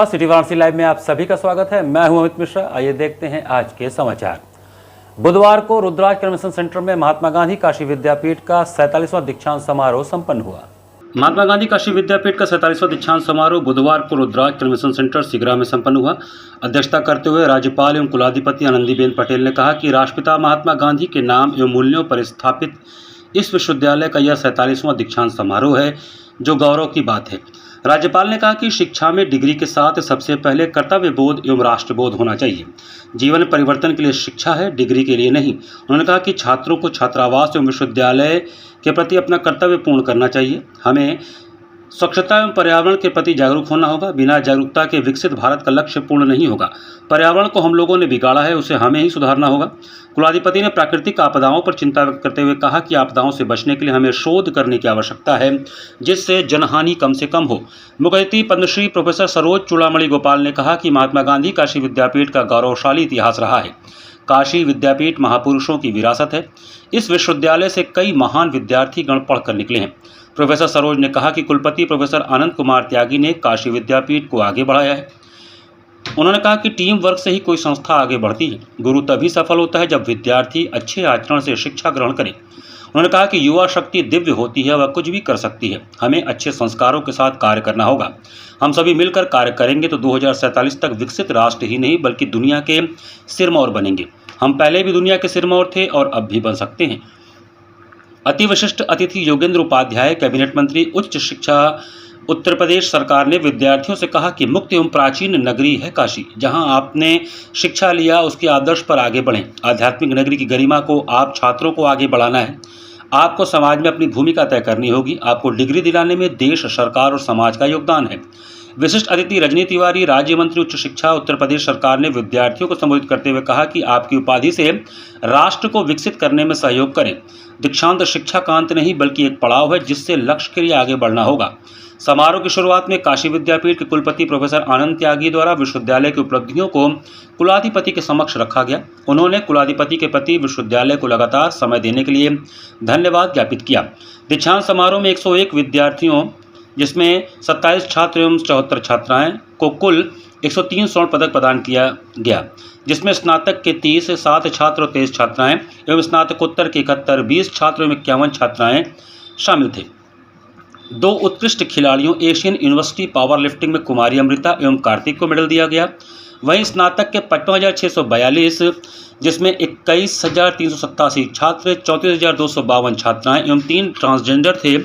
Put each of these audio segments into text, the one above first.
City Varanasi live में आप सभी का स्वागत है। मैं हूं अमित मिश्रा। आइए देखते हैं आज के समाचार। बुधवार को रुद्राज कन्वेंशन सेंटर में महात्मा गांधी काशी विद्यापीठ का 47वां दीक्षांत समारोह संपन्न हुआ। महात्मा गांधी काशी विद्यापीठ का 47वां दीक्षांत समारोह बुधवार को रुद्राज कन्वेंशन सेंटर सिगरा में संपन्न हुआ। अध्यक्षता करते हुए राज्यपाल एवं कुलाधिपति आनंदीबेन पटेल ने कहा कि राष्ट्रपिता महात्मा गांधी के नाम एवं मूल्यों पर स्थापित इस विश्वविद्यालय का यह 47वां दीक्षांत समारोह है, जो गौरव की बात है। राज्यपाल ने कहा कि शिक्षा में डिग्री के साथ सबसे पहले कर्तव्य बोध एवं राष्ट्रबोध होना चाहिए। जीवन परिवर्तन के लिए शिक्षा है, डिग्री के लिए नहीं। उन्होंने कहा कि छात्रों को छात्रावास एवं विश्वविद्यालय के प्रति अपना कर्तव्य पूर्ण करना चाहिए। हमें स्वच्छता एवं पर्यावरण के प्रति जागरूक होना होगा। बिना जागरूकता के विकसित भारत का लक्ष्य पूर्ण नहीं होगा। पर्यावरण को हम लोगों ने बिगाड़ा है, उसे हमें ही सुधारना होगा। कुलाधिपति ने प्राकृतिक आपदाओं पर चिंता व्यक्त करते हुए कहा कि आपदाओं से बचने के लिए हमें शोध करने की आवश्यकता है, जिससे जनहानि कम से कम हो। मुख्य अतिथि पद्मश्री प्रोफेसर सरोज चूड़ामणि गोपाल ने कहा कि महात्मा गांधी काशी विद्यापीठ का गौरवशाली इतिहास रहा है। काशी विद्यापीठ महापुरुषों की विरासत है। इस विश्वविद्यालय से कई महान विद्यार्थी गण पढ़कर निकले हैं। प्रोफेसर सरोज ने कहा कि कुलपति प्रोफेसर आनंद कुमार त्यागी ने काशी विद्यापीठ को आगे बढ़ाया है। उन्होंने कहा कि टीम वर्क से ही कोई संस्था आगे बढ़ती है। गुरु तभी सफल होता है जब विद्यार्थी अच्छे आचरण से शिक्षा ग्रहण करे। उन्होंने कहा कि युवा शक्ति दिव्य होती है, वह कुछ भी कर सकती है। हमें अच्छे संस्कारों के साथ कार्य करना होगा। हम सभी मिलकर कार्य करेंगे तो 2047 तक विकसित राष्ट्र ही नहीं बल्कि दुनिया के सिरमौर बनेंगे। हम पहले भी दुनिया के सिरमौर थे और अब भी बन सकते हैं। अति विशिष्ट अतिथि योगेंद्र उपाध्याय, कैबिनेट मंत्री, उच्च शिक्षा, उत्तर प्रदेश सरकार ने विद्यार्थियों से कहा कि मुक्त एवं प्राचीन नगरी है काशी। जहां आपने शिक्षा लिया उसके आदर्श पर आगे बढ़ें। आध्यात्मिक नगरी की गरिमा को आप छात्रों को आगे बढ़ाना है। आपको समाज में अपनी भूमिका तय करनी होगी। आपको डिग्री दिलाने में देश, सरकार और समाज का योगदान है। विशिष्ट अतिथि रजनी तिवारी, राज्य मंत्री उच्च शिक्षा, उत्तर प्रदेश सरकार ने विद्यार्थियों को संबोधित करते हुए कहा कि आपकी उपाधि से राष्ट्र को विकसित करने में सहयोग करें। दीक्षांत शिक्षा का अंत नहीं बल्कि एक पड़ाव है, जिससे लक्ष्य के लिए आगे बढ़ना होगा। समारोह की शुरुआत में काशी विद्यापीठ के कुलपति प्रोफेसर आनंद त्यागी द्वारा विश्वविद्यालय की उपलब्धियों को कुलाधिपति के समक्ष रखा गया। उन्होंने कुलाधिपति के प्रति विश्वविद्यालय को लगातार समय देने के लिए धन्यवाद ज्ञापित किया। दीक्षांत समारोह में 101 विद्यार्थियों, जिसमें 27 छात्र एवं 74 छात्राएं को कुल 103 स्वर्ण पदक प्रदान किया गया, जिसमें स्नातक के 30, 7 छात्र और 23 छात्राएं एवं स्नातकोत्तर के 71, 20 छात्र एवं 51 छात्राएं शामिल थे। 2 उत्कृष्ट खिलाड़ियों एशियन यूनिवर्सिटी पावर लिफ्टिंग में कुमारी अमृता एवं कार्तिक को मेडल दिया गया। वहीं स्नातक के 55,642, जिसमें 21,387 छात्र, 34,252 छात्राएं एवं 3 ट्रांसजेंडर थे।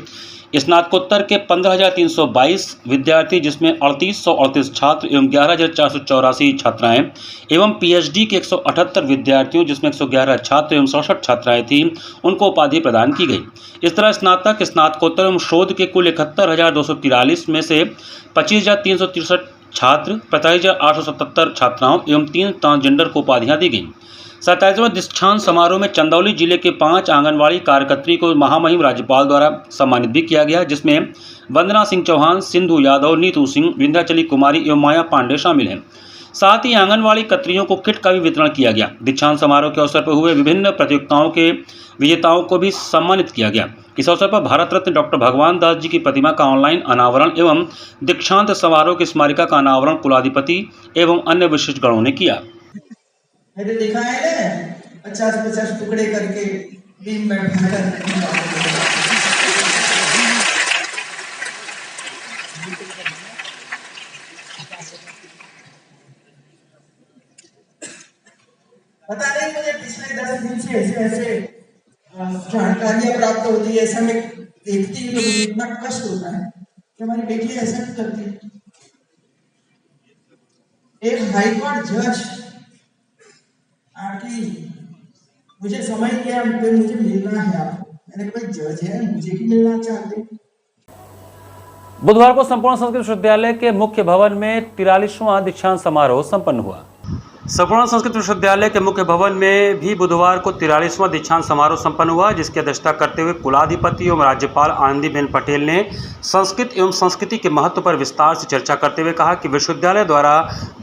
स्नातकोत्तर के 15,322 विद्यार्थी, जिसमें 3,838 छात्र एवं 11,484 छात्राएं एवं पीएचडी के 178 विद्यार्थियों, जिसमें 111 छात्र एवं 67 छात्राएं थीं, उनको उपाधि प्रदान की गई। इस तरह स्नातक, स्नातकोत्तर एवं शोध के कुल 71,243 में से 25,363 छात्र, 45,877 छात्राओं एवं 3 ट्रांसजेंडर को उपाधियां दी गईं। 27वां दीक्षांत समारोह में चंदौली जिले के 5 आंगनवाड़ी कार्यकर्त्री को महामहिम राज्यपाल द्वारा सम्मानित भी किया गया, जिसमें वंदना सिंह चौहान, सिंधु यादव, नीतू सिंह, विंध्याचली कुमारी एवं माया पांडे शामिल हैं। साथ ही आंगनवाड़ी कत्रियों को किट का भी वितरण किया गया। दीक्षांत समारोह के अवसर पर हुए विभिन्न प्रतियोगिताओं के विजेताओं को भी सम्मानित किया गया। इस अवसर पर भारत रत्न डॉक्टर भगवान दास जी की प्रतिमा का ऑनलाइन अनावरण एवं दीक्षांत समारोह की स्मारिका का अनावरण कुलाधिपति एवं अन्य विशिष्ट गणों ने किया। मैंने देखा है ना 50-50 टुकड़े करके बीम में पता नहीं, मुझे पिछले 10 दिन से ऐसे जानकारियां प्राप्त होती है। ऐसा मैं देखती हूँ, मुझे इतना कष्ट होता है कि हमारी बेटी ऐसा नहीं करती। एक हाईकोर्ट जज आके मुझे समझ गया, मुझे मिलना है। आप, मैंने कहा भाई जज है, मुझे भी मिलना चाहते। बुधवार को संपूर्ण संस्कृत विश्वविद्यालय के मुख्य भवन में 43वां दीक्षांत समारोह संपन्न हुआ। संपूर्ण संस्कृत विश्वविद्यालय के मुख्य भवन में भी बुधवार को 43वां दीक्षांत समारोह संपन्न हुआ, जिसकी अध्यक्षता करते हुए कुलाधिपति एवं राज्यपाल आनंदीबेन पटेल ने संस्कृत एवं संस्कृति के महत्व पर विस्तार से चर्चा करते हुए कहा कि विश्वविद्यालय द्वारा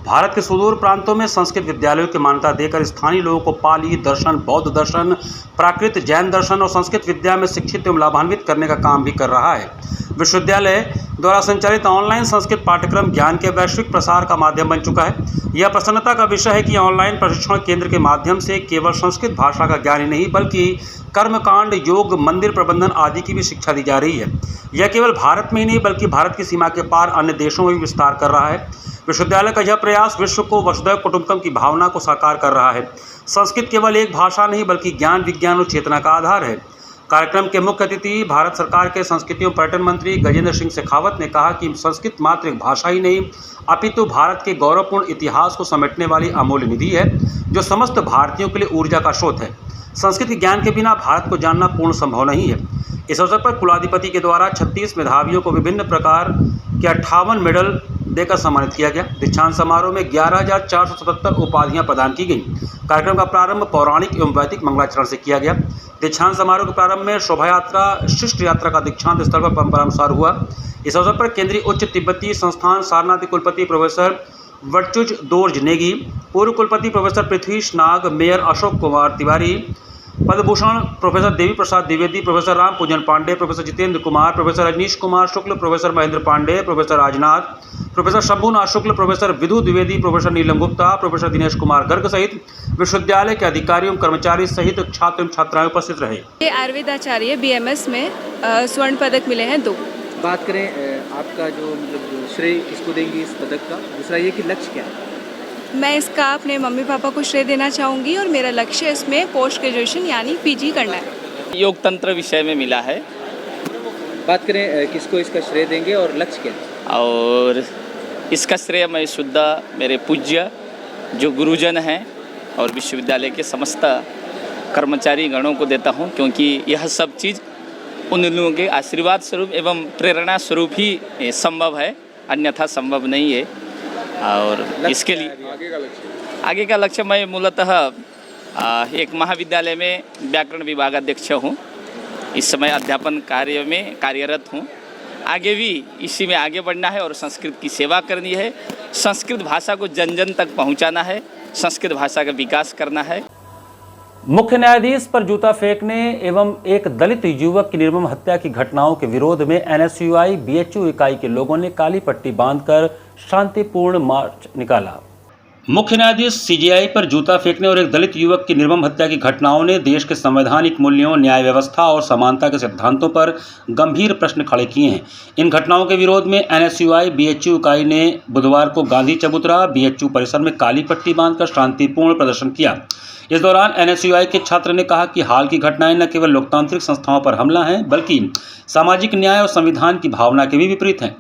भारत के सुदूर प्रांतों में संस्कृत विद्यालयों की मान्यता देकर स्थानीय लोगों को पाली दर्शन, बौद्ध दर्शन, प्राकृत, जैन दर्शन और संस्कृत विद्या में शिक्षित एवं लाभान्वित करने का काम भी कर रहा है। विश्वविद्यालय द्वारा संचालित ऑनलाइन संस्कृत पाठ्यक्रम ज्ञान के वैश्विक प्रसार का माध्यम बन चुका है। यह प्रसन्नता का विषय है कि ऑनलाइन प्रशिक्षण केंद्र के माध्यम से केवल संस्कृत भाषा का ज्ञान ही नहीं बल्कि कर्मकांड, योग, मंदिर प्रबंधन आदि की भी शिक्षा दी जा रही है। यह केवल भारत में ही नहीं बल्कि भारत की सीमा के पार अन्य देशों में भी विस्तार कर रहा है। विश्वविद्यालय का यह प्रयास विश्व को वसुधैव कुटुंबकम की भावना को साकार कर रहा है। संस्कृत केवल एक भाषा नहीं बल्कि ज्ञान, विज्ञान और चेतना का आधार है। कार्यक्रम के मुख्य अतिथि भारत सरकार के संस्कृति एवं पर्यटन मंत्री गजेंद्र सिंह शेखावत ने कहा कि संस्कृत मात्र एक भाषा ही नहीं अपितु भारत के गौरवपूर्ण इतिहास को समेटने वाली अमूल्य निधि है जो समस्त भारतीयों के लिए ऊर्जा का स्रोत है। संस्कृत ज्ञान के बिना भारत को जानना पूर्ण संभव नहीं है। इस अवसर पर कुलाधिपति के द्वारा 36 मेधावियों को विभिन्न प्रकार के 58 मेडल देकर सम्मानित किया गया। दीक्षांत समारोह में 11,477 उपाधियां प्रदान की गईं। कार्यक्रम का प्रारंभ पौराणिक एवं वैदिक मंगलाचरण से किया गया। दीक्षांत समारोह के प्रारंभ में शोभा यात्रा, शिष्ट यात्रा का दीक्षांत स्थल पर परंपरानुसार हुआ। इस अवसर पर केंद्रीय उच्च तिब्बती संस्थान सारनाथ के कुलपति प्रोफेसर वटचुज दोर्ज नेगी, पूर्व कुलपति professor Prithvish Nag, mayor Ashok Kumar Tiwari, Padmabhushan professor Devi Prasad Dwivedi, professor Ram Pujan Pandey, professor Jitendra Kumar, professor Rajneesh Kumar Shukla, professor Mahendra Pandey, professor Rajnath, professor Shambhunath Shukla, professor Vidhu Dwivedi, professor Neelam Gupta, professor Dinesh Kumar Garg सहित विश्वविद्यालय के अधिकारी एवं कर्मचारी सहित छात्र एवं छात्राएं उपस्थित रहे। आयुर्वेद आचार्य BMS में स्वर्ण पदक मिले हैं 2। बात करें आपका जो मतलब श्रेय किसको देंगी इस पदक का, दूसरा ये कि लक्ष्य क्या है? मैं इसका अपने मम्मी पापा को श्रेय देना चाहूँगी और मेरा लक्ष्य इसमें पोस्ट ग्रेजुएशन यानी PG करना है। योग तंत्र विषय में मिला है। बात करें किसको इसका श्रेय देंगे और लक्ष्य क्या है? और इसका श्रेय मैं शुद्ध मेरे पूज्य जो गुरुजन हैं और विश्वविद्यालय के समस्त कर्मचारी गणों को देता हूं, क्योंकि यह सब चीज़ उन लोगों के आशीर्वाद स्वरूप एवं प्रेरणा स्वरूप ही संभव है, अन्यथा संभव नहीं है। और इसके लिए आगे का लक्ष्य मैं मूलतः एक महाविद्यालय में व्याकरण विभागाध्यक्ष हूँ। इस समय अध्यापन कार्य में कार्यरत हूँ। आगे भी इसी में आगे बढ़ना है और संस्कृत की सेवा करनी है। संस्कृत भाषा को जन जन तक पहुँचाना है, संस्कृत भाषा का विकास करना है। मुख्य न्यायाधीश पर जूता फेंकने एवं एक दलित युवक की निर्मम हत्या की घटनाओं के विरोध में NSUI BHU इकाई के लोगों ने काली पट्टी बांधकर शांतिपूर्ण मार्च निकाला। मुख्य न्यायाधीश CJI पर जूता फेंकने और एक दलित युवक की निर्मम हत्या की घटनाओं ने देश के संवैधानिक मूल्यों, न्याय व्यवस्था और समानता के सिद्धांतों पर गंभीर प्रश्न खड़े किए हैं। इन घटनाओं के विरोध में NSUI BHU इकाई ने बुधवार को गांधी चबूतरा BHU परिसर में काली पट्टी बांधकर शांतिपूर्ण प्रदर्शन किया। इस दौरान NSUI के छात्र ने कहा कि हाल की घटनाएं न केवल लोकतांत्रिक संस्थाओं पर हमला है बल्कि सामाजिक न्याय और संविधान की भावना के भी विपरीत हैं।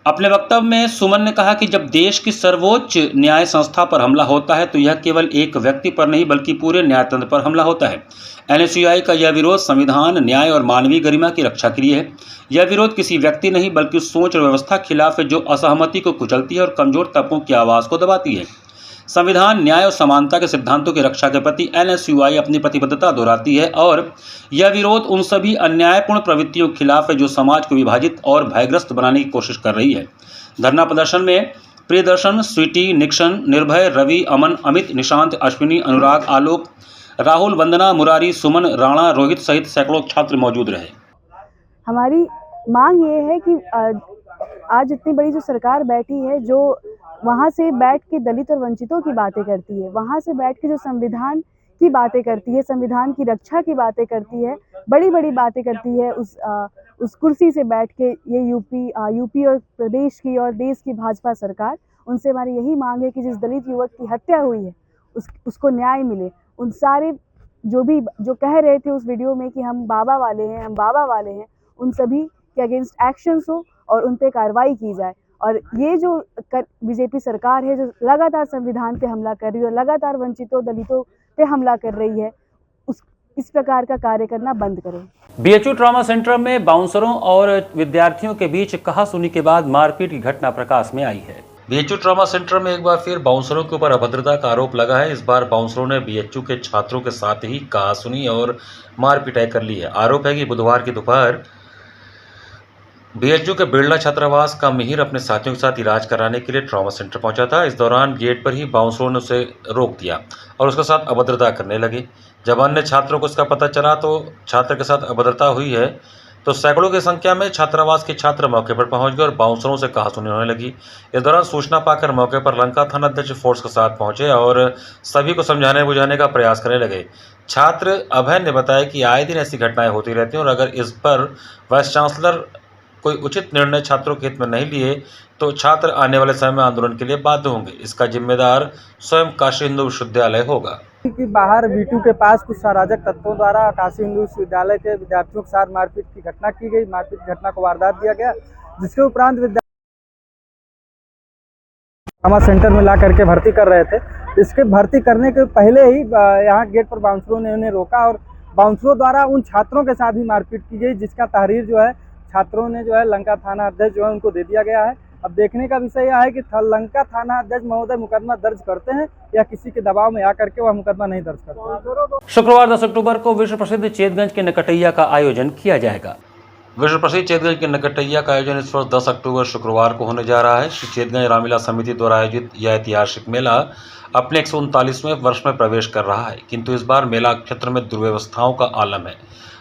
अपने वक्तव्य में सुमन ने कहा कि जब देश की सर्वोच्च न्याय संस्था पर हमला होता है तो यह केवल एक व्यक्ति पर नहीं बल्कि पूरे न्यायतंत्र पर हमला होता है। NSUI का यह विरोध संविधान, न्याय और मानवीय गरिमा की रक्षा के लिए है। यह विरोध किसी व्यक्ति नहीं बल्कि सोच और व्यवस्था के खिलाफ है जो असहमति को कुचलती है और कमजोर तबकों की आवाज़ को दबाती है। संविधान, न्याय और समानता के सिद्धांतों की रक्षा के प्रति NSUI अपनी प्रतिबद्धता दोहराती है और यह विरोध उन सभी अन्यायपूर्ण प्रवृत्तियों के खिलाफ है जो समाज को विभाजित और भयग्रस्त बनाने की कोशिश कर रही है। धरना प्रदर्शन में प्रियदर्शन, स्वीटी, निक्सन, निर्भय, रवि, अमन, अमित, निशांत, अश्विनी, अनुराग, आलोक, राहुल, वंदना, मुरारी, सुमन, राणा, रोहित सहित सैकड़ों छात्र मौजूद रहे। हमारी मांग ये है कि आज इतनी बड़ी जो सरकार बैठी है, जो वहाँ से बैठ के दलित और वंचितों की बातें करती है, वहाँ से बैठ के जो संविधान की बातें करती है, संविधान की रक्षा की बातें करती है, बड़ी बड़ी बातें करती है, उस कुर्सी से बैठ के ये यूपी और प्रदेश की और देश की भाजपा सरकार, उनसे हमारी यही मांग है कि जिस दलित युवक की हत्या हुई है उसको न्याय मिले। उन सारे जो कह रहे थे उस वीडियो में कि हम बाबा वाले हैं, उन सभी के अगेंस्ट एक्शंस हो और उन पे कार्रवाई की जाए। और ये जो बीजेपी सरकार है जो लगातार संविधान पे हमला कर रही है, लगातार वंचितों, दलितों पे हमला कर रही है, इस प्रकार का कार्य करना बंद करें। BHU ट्रॉमा सेंटर में बाउंसरों और विद्यार्थियों के बीच कहासुनी के बाद मारपीट की घटना प्रकाश में आई है। BHU ट्रॉमा सेंटर में एक बार फिर बाउंसरों के ऊपर अभद्रता का आरोप लगा है। इस बार बाउंसरों ने BHU के छात्रों के साथ ही कहासुनी और मारपीटाई कर ली है। आरोप है कि बुधवार की दोपहर BHU के बिरला छात्रावास का मिहिर अपने साथियों के साथ इलाज कराने के लिए ट्रॉमा सेंटर पहुंचा था। इस दौरान गेट पर ही बाउंसरों ने उसे रोक दिया और उसके साथ अभद्रता करने लगे। जब अन्य छात्रों को इसका पता चला तो छात्र के साथ अभद्रता हुई है तो सैकड़ों की संख्या में छात्रावास के छात्र मौके पर पहुंच गए और बाउंसरों से कहासुनी होने लगी। इस दौरान सूचना पाकर मौके पर लंका थाना अध्यक्ष फोर्स के साथ पहुंचे और सभी को समझाने बुझाने का प्रयास करने लगे। छात्र अभय ने बताया कि आए दिन ऐसी घटनाएं होती रहती हैं और अगर इस पर वाइस चांसलर कोई उचित निर्णय छात्रों के हित में नहीं लिए तो छात्र आने वाले समय में आंदोलन के लिए बाध्य होंगे। इसका जिम्मेदार स्वयं काशी हिंदू विश्वविद्यालय होगा। कि बाहर V2 के पास कुछ अराजक तत्वों द्वारा काशी हिंदू विश्वविद्यालय के विद्यार्थियों के साथ मारपीट की घटना की गई। मारपीट की घटना को वारदात दिया गया, जिसके उपरांत ट्रामा सेंटर में ला करके भर्ती कर रहे थे। इसके भर्ती करने के पहले ही यहाँ गेट पर बाउंसरों ने उन्हें रोका और बाउंसरों द्वारा उन छात्रों के साथ ही मारपीट की गई, जिसका तहरीर जो है छात्रों ने जो है लंका थाना अध्यक्ष जो है उनको दे दिया गया है। अब देखने का विषय यह है कि लंका थाना अध्यक्ष महोदय मुकदमा दर्ज करते हैं या किसी के दबाव में आकर के वह मुकदमा नहीं दर्ज करते। शुक्रवार 10 अक्टूबर को विश्व प्रसिद्ध चेतगंज के नकटैया का आयोजन किया जाएगा। विश्व प्रसिद्ध चेतगंज के नकटैया का आयोजन इस वर्ष 10 अक्टूबर शुक्रवार को होने जा रहा है। श्री चेतगंज रामलीला समिति द्वारा आयोजित यह ऐतिहासिक मेला अपने 139वें वर्ष में प्रवेश कर रहा है, किंतु इस बार मेला क्षेत्र में दुर्व्यवस्थाओं का आलम है।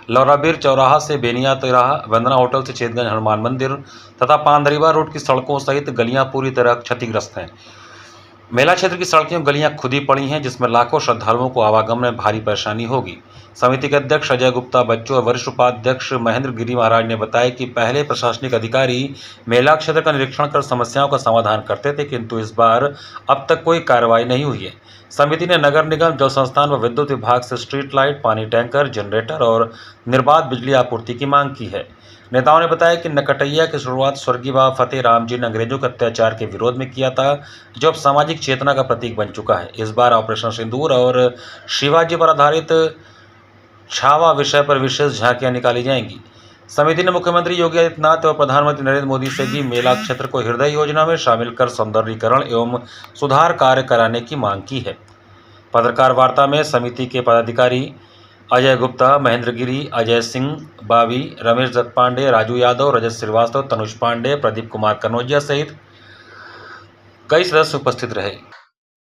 लौराबीर चौराहा से बेनिया तिराहा, वंदना होटल से चेतगंज हनुमान मंदिर तथा पानदरीवा रोड की सड़कों सहित गलियां पूरी तरह क्षतिग्रस्त हैं। मेला क्षेत्र की सड़कें और गलियां खुदी पड़ी हैं, जिसमें लाखों श्रद्धालुओं को आवागमन में भारी परेशानी होगी। समिति के अध्यक्ष अजय गुप्ता बच्चू और वरिष्ठ उपाध्यक्ष महेंद्र गिरी महाराज ने बताया कि पहले प्रशासनिक अधिकारी मेला क्षेत्र का निरीक्षण कर समस्याओं का समाधान करते थे, किंतु इस बार अब तक कोई कार्रवाई नहीं हुई है। समिति ने नगर निगम, जल संस्थान व विद्युत विभाग से स्ट्रीट लाइट, पानी टैंकर, जनरेटर और निर्बाध बिजली आपूर्ति की मांग की है। नेताओं ने बताया कि नकटैया की शुरुआत स्वर्गीय बाबा फतेह राम जी ने अंग्रेजों के अत्याचार के विरोध में किया था, जो अब सामाजिक चेतना का प्रतीक बन चुका है। इस बार ऑपरेशन सिंदूर और शिवाजी पर आधारित छावा विषय पर विशेष झांकियां निकाली जाएंगी। समिति ने मुख्यमंत्री योगी आदित्यनाथ और प्रधानमंत्री नरेंद्र मोदी से भी मेला क्षेत्र को हृदय योजना में शामिल कर सौंदर्यीकरण एवं सुधार कार्य कराने की मांग की है। पत्रकार वार्ता में समिति के पदाधिकारी अजय गुप्ता, महेंद्र गिरी, अजय सिंह बावी, रमेश दत्त पांडे, राजू यादव, रजत श्रीवास्तव, तनुष पांडे, प्रदीप कुमार कनौजिया सहित कई सदस्य उपस्थित रहे।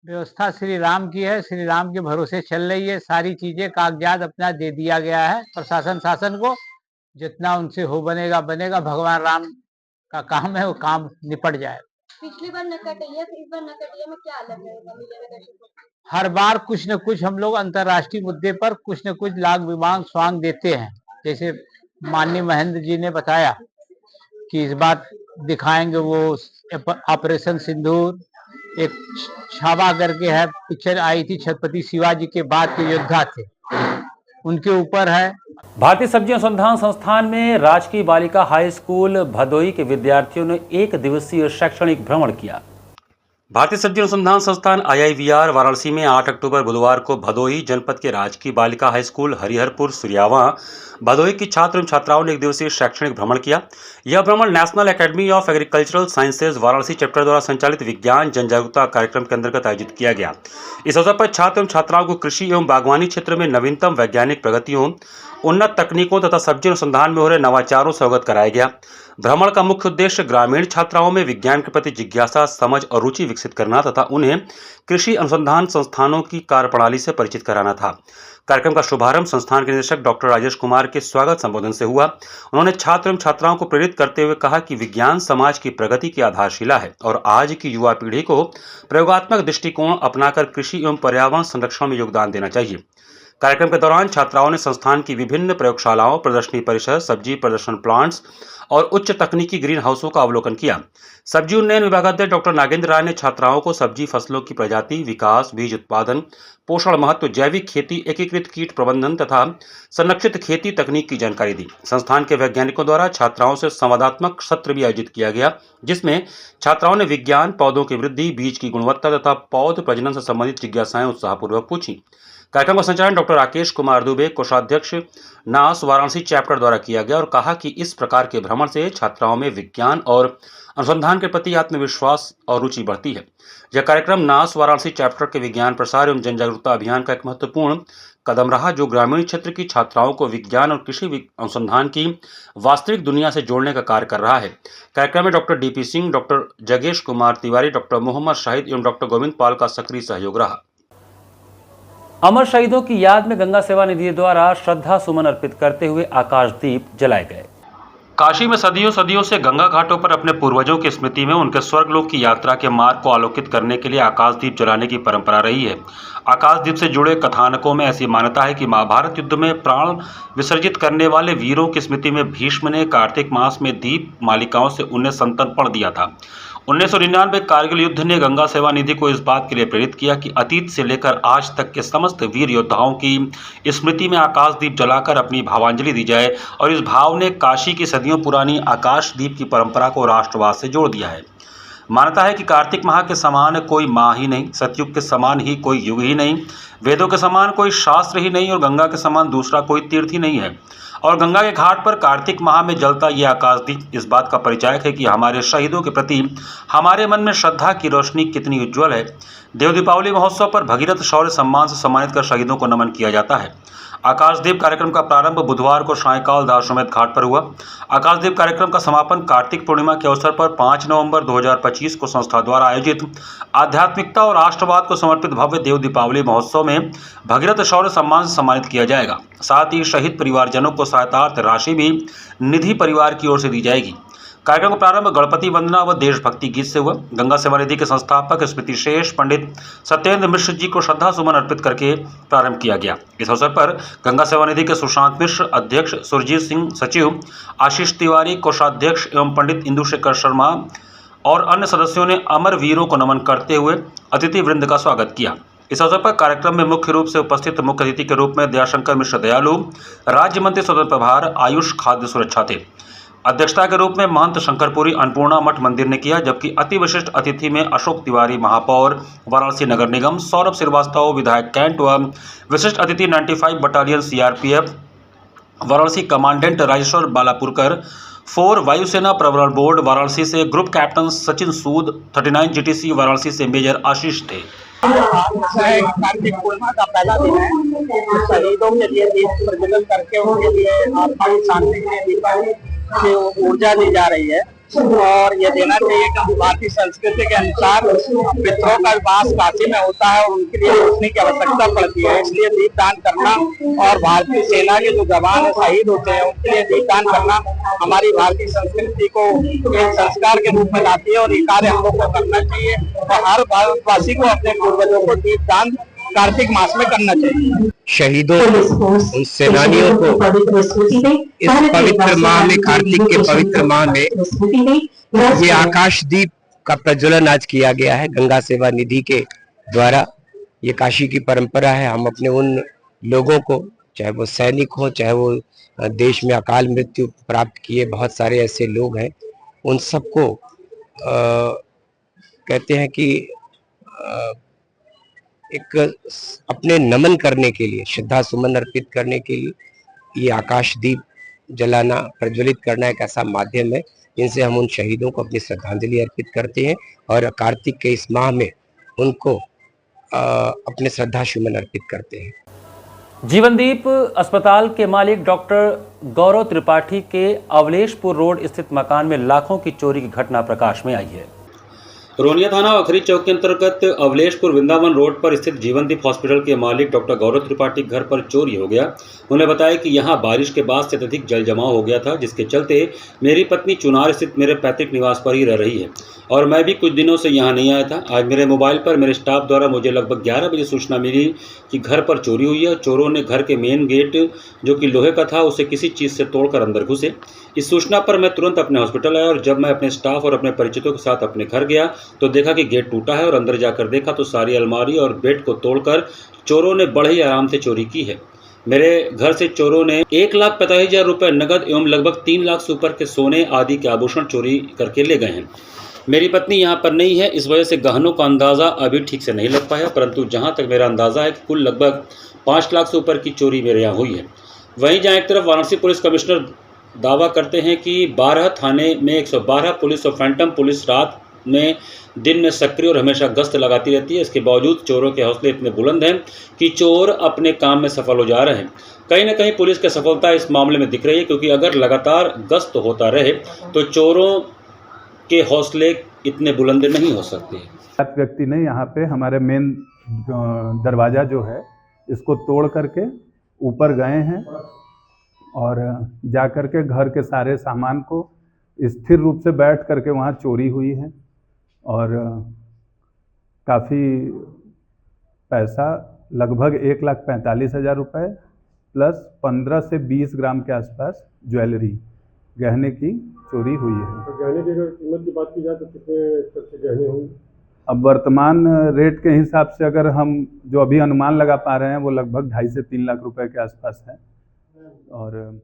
व्यवस्था श्री राम की है, श्री राम के भरोसे चल रही है। सारी चीजें कागजात अपना दे दिया गया है प्रशासन शासन को, जितना उनसे हो बनेगा बनेगा। भगवान राम का काम है, वो काम निपट जाए। पिछली बार नकटैया इस बार नकटैया में क्या अलग है? हर बार कुछ न कुछ हम लोग अंतर्राष्ट्रीय मुद्दे पर कुछ न कुछ लाग विमांग स्वांग देते हैं। जैसे माननीय महेंद्र जी ने बताया कि इस बार दिखाएंगे वो ऑपरेशन सिंदूर, एक छावा करके है, पिक्चर आई थी छत्रपति शिवाजी के बाद के योद्धा थे, उनके ऊपर है। भारतीय सब्जी अनुसंधान संस्थान में राजकीय बालिका हाई स्कूल भदोही के विद्यार्थियों ने एक दिवसीय शैक्षणिक भ्रमण किया। भारतीय सब्जी अनुसंधान संस्थान IIVR वाराणसी में 8 अक्टूबर बुधवार को भदोही जनपद के राजकीय बालिका हाई स्कूल हरिहरपुर सूर्यावा भदोही की छात्र एवं छात्राओं ने एक दिवसीय शैक्षणिक भ्रमण किया। यह भ्रमण national academy of agricultural sciences Varanasi chapter द्वारा संचालित विज्ञान जन जागरूकता कार्यक्रम के अंतर्गत आयोजित किया गया। इस अवसर पर छात्र एवं छात्राओं को कृषि एवं बागवानी क्षेत्र में नवीनतम वैज्ञानिक प्रगतियों, उन्नत तकनीकों तथा सब्जी अनुसंधान में हो रहे नवाचारों से अवगत कराया गया। भ्रमण का मुख्य उद्देश्य ग्रामीण छात्राओं में विज्ञान के प्रति जिज्ञासा, समझ और रुचि विकसित करना तथा उन्हें कृषि अनुसंधान संस्थानों की कार्यप्रणाली से परिचित कराना था। कार्यक्रम का शुभारंभ संस्थान के निदेशक डॉक्टर राजेश कुमार के स्वागत संबोधन से हुआ। उन्होंने छात्र एवं छात्राओं को प्रेरित करते हुए कहा कि विज्ञान समाज की प्रगति की आधारशिला है और आज की युवा पीढ़ी को प्रयोगात्मक दृष्टिकोण अपनाकर कृषि एवं पर्यावरण संरक्षण में योगदान देना चाहिए। कार्यक्रम के दौरान छात्राओं ने संस्थान की विभिन्न प्रयोगशालाओं, प्रदर्शनी परिसर, सब्जी प्रदर्शन प्लांट्स और उच्च तकनीकी ग्रीन हाउसों का अवलोकन किया। सब्जी उन्नयन विभागाध्यक्ष डॉक्टर नागेंद्र राय ने छात्राओं को सब्जी फसलों की प्रजाति, विकास, बीज उत्पादन, पोषण महत्व, जैविक खेती, एकीकृत कीट प्रबंधन तथा संरक्षित खेती तकनीक की जानकारी दी। संस्थान के वैज्ञानिकों द्वारा छात्राओं से संवादात्मक सत्र भी आयोजित किया गया, जिसमें छात्राओं ने विज्ञान, पौधों की वृद्धि, बीज की गुणवत्ता तथा पौध प्रजनन से संबंधित जिज्ञासाएं उत्साहपूर्वक पूछी। कार्यक्रम का संचालन डॉक्टर राकेश कुमार दुबे, कोषाध्यक्ष नास वाराणसी चैप्टर द्वारा किया गया और कहा कि इस प्रकार के भ्रमण से छात्राओं में विज्ञान और अनुसंधान के प्रति आत्मविश्वास और रुचि बढ़ती है। यह कार्यक्रम नास वाराणसी चैप्टर के विज्ञान प्रसार एवं जन जागरूकता अभियान का एक महत्वपूर्ण कदम रहा, जो ग्रामीण क्षेत्र की छात्राओं को विज्ञान और कृषि अनुसंधान की वास्तविक दुनिया से जोड़ने का कार्य कर रहा है। कार्यक्रम में डॉक्टर DP सिंह, डॉक्टर जगेश कुमार तिवारी, डॉक्टर मोहम्मद शाहिद एवं डॉक्टर गोविंद पाल का सक्रिय सहयोग रहा। अमर शहीदों की याद में गंगा सेवा निधि द्वारा श्रद्धा सुमन अर्पित करते हुए आकाश दीप जलाए गए। काशी में सदियों सदियों से गंगा घाटों पर अपने पूर्वजों की स्मृति में उनके स्वर्गलोक की यात्रा के मार्ग को आलोकित करने के लिए आकाशदीप जलाने की परंपरा रही है। आकाशदीप से जुड़े कथानकों में ऐसी मान्यता है कि महाभारत युद्ध में प्राण विसर्जित करने वाले वीरों की स्मृति में भीष्म ने कार्तिक मास में दीप मालिकाओं से उन्हें संतर्पण दिया था। 1999 कारगिल युद्ध ने गंगा सेवा निधि को इस बात के लिए प्रेरित किया कि अतीत से लेकर आज तक के समस्त वीर योद्धाओं की स्मृति में आकाशदीप जलाकर अपनी भावांजलि दी जाए और इस भाव ने काशी की सदियों पुरानी आकाशदीप की परंपरा को राष्ट्रवाद से जोड़ दिया है। मान्यता है कि कार्तिक माह के समान कोई माह ही नहीं, सतयुग के समान ही कोई युग ही नहीं, वेदों के समान कोई शास्त्र ही नहीं और गंगा के समान दूसरा कोई तीर्थ ही नहीं है। और गंगा के घाट पर कार्तिक माह में जलता ये आकाशदीप इस बात का परिचायक है कि हमारे शहीदों के प्रति हमारे मन में श्रद्धा की रोशनी कितनी उज्ज्वल है। देव दीपावली महोत्सव पर भगीरथ शौर्य सम्मान से सम्मानित कर शहीदों को नमन किया जाता है। आकाशदीप कार्यक्रम का प्रारंभ बुधवार को सायंकाल दाशमेध घाट पर हुआ। आकाशदीप कार्यक्रम का समापन कार्तिक पूर्णिमा के अवसर पर 5 नवंबर 2025 को संस्था द्वारा आयोजित आध्यात्मिकता और राष्ट्रवाद को समर्पित भव्य देव दीपावली महोत्सव में भगीरथ शौर्य सम्मान से सम्मानित किया जाएगा। साथ ही शहीद परिवारजनों को सहायतार्थ राशि भी निधि परिवार की ओर से दी जाएगी। कार्यक्रम का प्रारंभ गणपति वंदना व देशभक्ति गीत से हुआ। गंगा सेवा निधि के संस्थापक स्मृति शेष पंडित सत्येंद्र मिश्र जी को श्रद्धा सुमन अर्पित करके प्रारंभ किया गया। इस अवसर पर गंगा सेवा निधि के सुशांत मिश्र अध्यक्ष, सुरजीत सिंह सचिव, आशीष तिवारी कोषाध्यक्ष एवं पंडित इंदुशेखर शर्मा और अन्य सदस्यों ने अमर वीरों को नमन करते हुए अतिथि वृंद का स्वागत किया। इस अवसर पर कार्यक्रम में मुख्य रूप से उपस्थित मुख्य अतिथि के रूप में दयाशंकर मिश्र दयालु, राज्य मंत्री स्वतंत्र प्रभार, आयुष, खाद्य सुरक्षा थे। अध्यक्षता के रूप में महंत शंकरपुरी अन्नपूर्णा मठ मंदिर ने किया, जबकि अति विशिष्ट अतिथि में अशोक तिवारी महापौर वाराणसी नगर निगम, सौरभ श्रीवास्तव विधायक कैंट व विशिष्ट अतिथि 95 battalion CRPF Varanasi commandant Rajeshwar Balapurkar, 4 वायुसेना प्रवरण बोर्ड वाराणसी से group captain Sachin Sood, 39 GTC Varanasi से मेजर आशीष थे। कार्तिक पूर्णिमा का पहला दिन है। शहीदों के लिए दीप प्रज्वलन करके उनके लिए आत्मा की शांति के लिए दीपावली की ऊर्जा दी जा रही है और ये देना चाहिए कि भारतीय संस्कृति के अनुसार पितरों का वास काशी में होता है और उनके लिए रोशनी की आवश्यकता पड़ती है, इसलिए दीपदान करना और भारतीय सेना के जो जवान शहीद होते हैं उनके लिए दीपदान करना हमारी भारतीय संस्कृति को एक संस्कार के रूप में लाती है और ये कार्य हम लोग को करना चाहिए और हर भारतवासी को अपने पूर्वजों को दीपदान कार्तिक मास में करना चाहिए। शहीदों उन सेनानियों को इस पवित्र माह में, कार्तिक के पवित्र माह में ये आकाशदीप का प्रज्वलन आज किया गया है गंगा सेवा निधि के द्वारा। ये काशी की परंपरा है। हम अपने उन लोगों को, चाहे वो सैनिक हो, चाहे वो देश में अकाल मृत्यु प्राप्त किए बहुत सारे ऐसे लोग हैं, उन सबको कहते हैं कि एक अपने नमन करने के लिए, श्रद्धा सुमन अर्पित करने के लिए ये आकाशदीप जलाना, प्रज्वलित करना एक ऐसा माध्यम है जिनसे हम उन शहीदों को अपनी श्रद्धांजलि अर्पित करते हैं और कार्तिक के इस माह में उनको अपने श्रद्धा सुमन अर्पित करते हैं। जीवनदीप अस्पताल के मालिक डॉक्टर गौरव त्रिपाठी के अवलेशपुर रोड स्थित मकान में लाखों की चोरी की घटना प्रकाश में आई है। रोनिया थाना अखरी चौक के अंतर्गत अवलेशपुर वृंदावन रोड पर स्थित जीवनदीप हॉस्पिटल के मालिक डॉक्टर गौरव त्रिपाठी घर पर चोरी हो गया। उन्होंने बताया कि यहां बारिश के बाद से अत्यधिक जल जमाव हो गया था, जिसके चलते मेरी पत्नी चुनार स्थित मेरे पैतृक निवास पर ही रह रही है और मैं भी कुछ दिनों से यहां नहीं आया था। आज मेरे मोबाइल पर मेरे स्टाफ द्वारा मुझे लगभग 11 बजे सूचना मिली कि घर पर चोरी हुई है। चोरों ने घर के मेन गेट जो कि लोहे का था उसे किसी चीज़ से तोड़कर अंदर घुसे। इस सूचना पर मैं तुरंत अपने हॉस्पिटल आया और जब मैं अपने स्टाफ और अपने परिचितों के साथ अपने घर गया तो देखा कि गेट टूटा है और अंदर जाकर देखा तो सारी अलमारी और बेड को तोड़कर चोरों ने बड़े ही आराम से चोरी की है। मेरे घर से चोरों ने 1,45,000 रुपये नकद एवं लगभग 3 लाख से ऊपर के सोने आदि के आभूषण चोरी करके ले गए हैं। मेरी पत्नी यहाँ पर नहीं है, इस वजह से गहनों का अंदाज़ा अभी ठीक से नहीं लग पाया, परंतु जहाँ तक मेरा अंदाज़ा है कि कुल लगभग 5 लाख से ऊपर की चोरी मेरे यहाँ हुई है। वहीं जहाँ एक तरफ वाराणसी पुलिस कमिश्नर दावा करते हैं कि 12 थाने में 112 पुलिस और फैंटम पुलिस रात में दिन में सक्रिय और हमेशा गश्त लगाती रहती है, इसके बावजूद चोरों के हौसले इतने बुलंद हैं कि चोर अपने काम में सफल हो जा रहे हैं। कहीं ना कहीं पुलिस की सफलता इस मामले में दिख रही है, क्योंकि अगर लगातार गश्त होता रहे तो चोरों के हौसले इतने बुलंद नहीं हो सकते। व्यक्ति ने यहाँ पे हमारे मेन दरवाज़ा जो है इसको तोड़ करके ऊपर गए हैं और जा कर के घर के सारे सामान को स्थिर रूप से बैठ करके वहाँ चोरी हुई है और काफ़ी पैसा लगभग 1,45,000 रुपये प्लस 15 से 20 ग्राम के आसपास ज्वेलरी गहने की चोरी हुई है। तो गहने की अगर कीमत की बात की जाए तो कितने तक के गहने होंगे? अब वर्तमान रेट के हिसाब से अगर हम जो अभी अनुमान लगा पा रहे हैं वो लगभग 2.5 से 3 लाख रुपए के आसपास है। और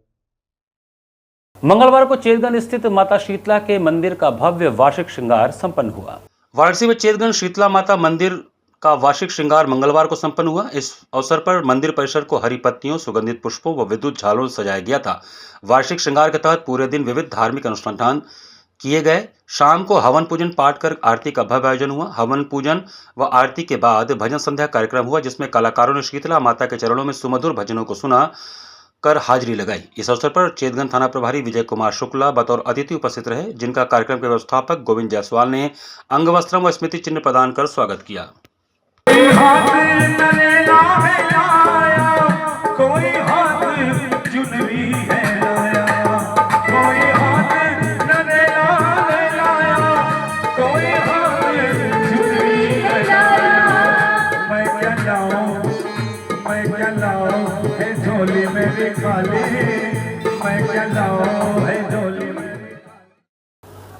मंगलवार को चेतगंज स्थित माता शीतला के मंदिर का भव्य वार्षिक श्रृंगार संपन्न हुआ। वाराणसी में चेतगंज शीतला माता मंदिर का वार्षिक श्रृंगार मंगलवार को संपन्न हुआ। इस अवसर पर मंदिर परिसर को हरी पत्तियों, सुगंधित पुष्पों व विद्युत झालों से सजाया गया था। वार्षिक श्रृंगार के तहत पूरे दिन विविध धार्मिक अनुष्ठान किए गए। शाम को हवन पूजन पाठ कर आरती का भव्य आयोजन हुआ। हवन पूजन व आरती के बाद भजन संध्या कार्यक्रम हुआ, जिसमें कलाकारों ने शीतला माता के चरणों में सुमधुर भजनों को सुना कर हाजिरी लगाई। इस अवसर पर चेतगंज थाना प्रभारी विजय कुमार शुक्ला बतौर अतिथि उपस्थित रहे, जिनका कार्यक्रम के व्यवस्थापक गोविंद जायसवाल ने अंगवस्त्रम व स्मृति चिन्ह प्रदान कर स्वागत किया।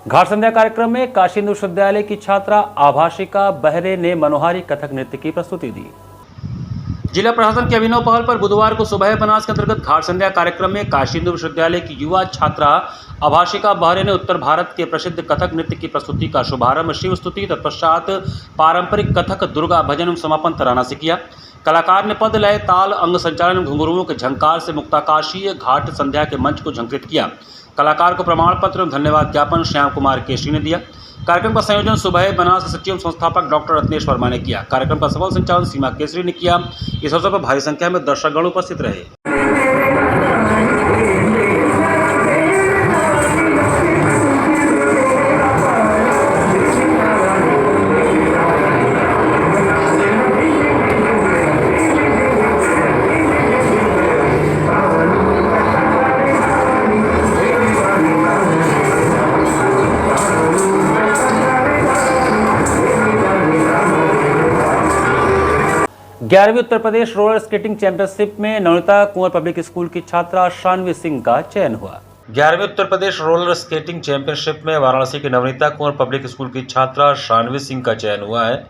घाट संध्या कार्यक्रम में काशी हिंदू विश्वविद्यालय की छात्रा आभाषिका बहरे ने मनोहारी कथक नृत्य की प्रस्तुति दी। जिला प्रशासन की अभिनव पहल पर बुधवार को सुबह बनास के अंतर्गत घाट संध्या कार्यक्रम में काशी हिंदू विश्वविद्यालय की युवा छात्रा आभाषिका बहरे ने उत्तर भारत के प्रसिद्ध कथक नृत्य की प्रस्तुति का शुभारंभ शिव स्तुति तत्पश्चात पारंपरिक कथक दुर्गा भजन एवं समापन तराना से किया। कलाकार ने पद, लय, ताल, अंग संचालन, घुंघरुओं के झंकार से मुक्ताकाशीय घाट संध्या के मंच को झंकृत किया। कलाकार को प्रमाण पत्र एवं धन्यवाद ज्ञापन श्याम कुमार केशरी ने दिया। कार्यक्रम का संयोजन सुबह बनास के सचिव संस्थापक डॉक्टर रत्नेश वर्मा ने किया। कार्यक्रम का सफल संचालन सीमा केसरी ने किया। इस अवसर पर भारी संख्या में दर्शकगण उपस्थित रहे। ग्यारहवीं Uttar Pradesh roller skating championship में नवनीता कुंवर पब्लिक स्कूल की छात्रा शानवी सिंह का चयन हुआ। 11वीं Uttar Pradesh roller skating championship में वाराणसी की नवनीता कुंवर पब्लिक स्कूल की छात्रा शानवी सिंह का चयन हुआ है।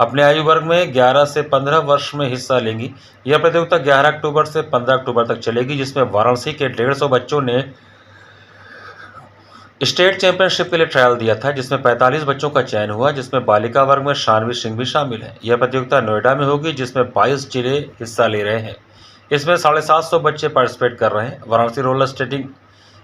अपने आयु वर्ग में 11 से 15 वर्ष में हिस्सा लेंगी। यह प्रतियोगिता 11 अक्टूबर से 15 अक्टूबर तक चलेगी, जिसमें वाराणसी के 150 बच्चों ने स्टेट चैंपियनशिप के लिए ट्रायल दिया था, जिसमें 45 बच्चों का चयन हुआ, जिसमें बालिका वर्ग में शानवी सिंह भी शामिल है। यह प्रतियोगिता नोएडा में होगी, जिसमें 22 जिले हिस्सा ले रहे हैं। इसमें 750 बच्चे पार्टिसिपेट कर रहे हैं। वाराणसी रोलर स्केटिंग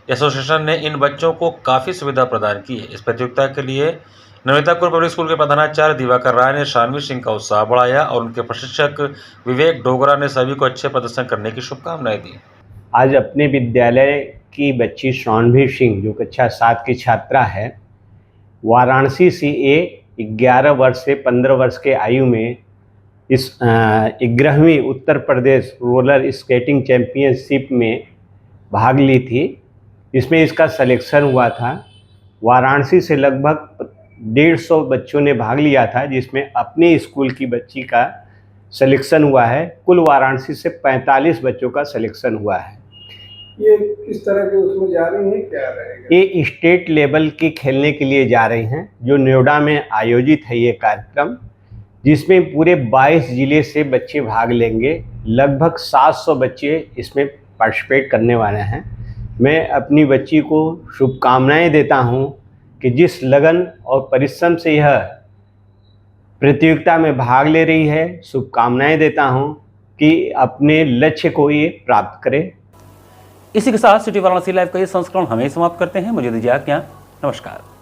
एसोसिएशन ने इन बच्चों को काफ़ी सुविधा प्रदान की है। इस प्रतियोगिता के लिए नवनीता कुंवर पब्लिक स्कूल के प्रधानाचार्य दिवाकर राय ने शानवी सिंह का उत्साह बढ़ाया और उनके प्रशिक्षक विवेक डोगरा ने सभी को अच्छे प्रदर्शन करने की शुभकामनाएं दी। आज अपने विद्यालय की बच्ची शानवी सिंह, जो कक्षा 7 की छात्रा है, वाराणसी से 11 वर्ष से 15 वर्ष के आयु में इस 11वीं Uttar Pradesh roller skating championship में भाग ली थी। इसमें इसका सिलेक्शन हुआ था। वाराणसी से लगभग 150 बच्चों ने भाग लिया था, जिसमें अपने स्कूल की बच्ची का सिलेक्शन हुआ है। कुल वाराणसी से 45 बच्चों का सिलेक्शन हुआ है। ये किस तरह के उसमें जा रही हैं, क्या रहेगा? ये स्टेट लेवल की खेलने के लिए जा रहे हैं, जो नोएडा में आयोजित है ये कार्यक्रम, जिसमें पूरे 22 जिले से बच्चे भाग लेंगे। लगभग 700 बच्चे इसमें पार्टिसिपेट करने वाले हैं। मैं अपनी बच्ची को शुभकामनाएं देता हूं कि जिस लगन और परिश्रम से यह प्रतियोगिता में भाग ले रही है, शुभकामनाएं देता हूं कि अपने लक्ष्य को ये प्राप्त करे। इसी के साथ सिटी वाराणसी लाइव का ये संस्करण हमें समाप्त करते हैं। मुझे दीजिए आज्ञा। नमस्कार।